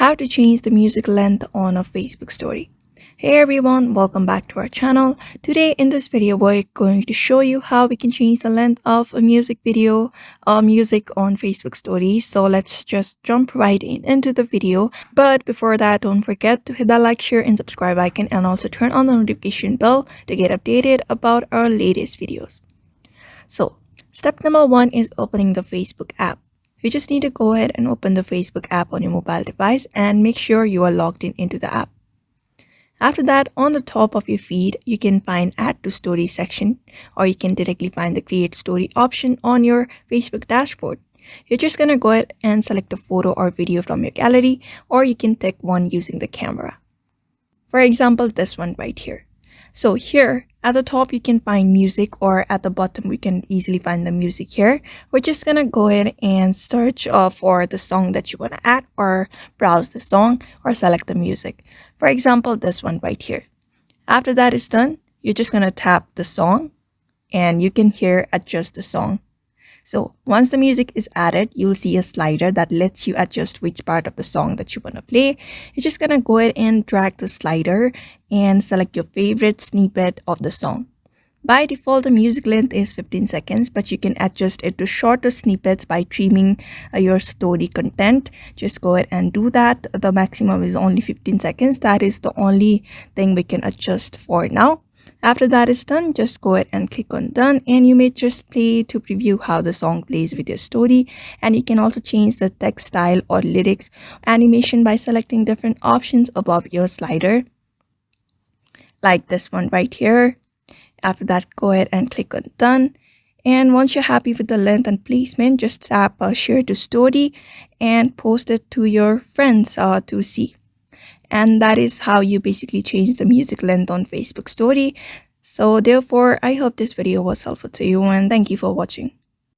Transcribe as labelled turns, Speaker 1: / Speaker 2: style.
Speaker 1: How to change the music length on a Facebook story. Hey everyone, welcome back to our channel. Today in this video, we're going to show you how we can change the length of a music video or music on Facebook stories. So let's just jump right into the video. But before that, don't forget to hit that like, share and subscribe icon and also turn on the notification bell to get updated about our latest videos. So step number 1 is opening the Facebook app. You just need to go ahead and open the Facebook app on your mobile device and make sure you are logged into the app. After that, on the top of your feed, you can find Add to Story section, or you can directly find the Create Story option on your Facebook dashboard. You're just going to go ahead and select a photo or video from your gallery, or you can take one using the camera. For example, this one right here. So here at the top, you can find music, or at the bottom, we can easily find the music here. We're just gonna go ahead and search for the song that you want to add, or browse the song, or select the music. For example, this one right here. After that is done, you're just gonna tap the song and you can here adjust the song. So once the music is added, you'll see a slider that lets you adjust which part of the song that you want to play. You're just going to go ahead and drag the slider and select your favorite snippet of the song. By default, the music length is 15 seconds, but you can adjust it to shorter snippets by trimming your story content. Just go ahead and do that. The maximum is only 15 seconds. That is the only thing we can adjust for now. After that is done, just go ahead and click on done, and you may just play to preview how the song plays with your story. And you can also change the text style or lyrics animation by selecting different options above your slider, like this one right here. After that, go ahead and click on done. And once you're happy with the length and placement, just tap share to story and post it to your friends to see. And that is how you basically change the music length on Facebook story. So therefore, I hope this video was helpful to you, and thank you for watching.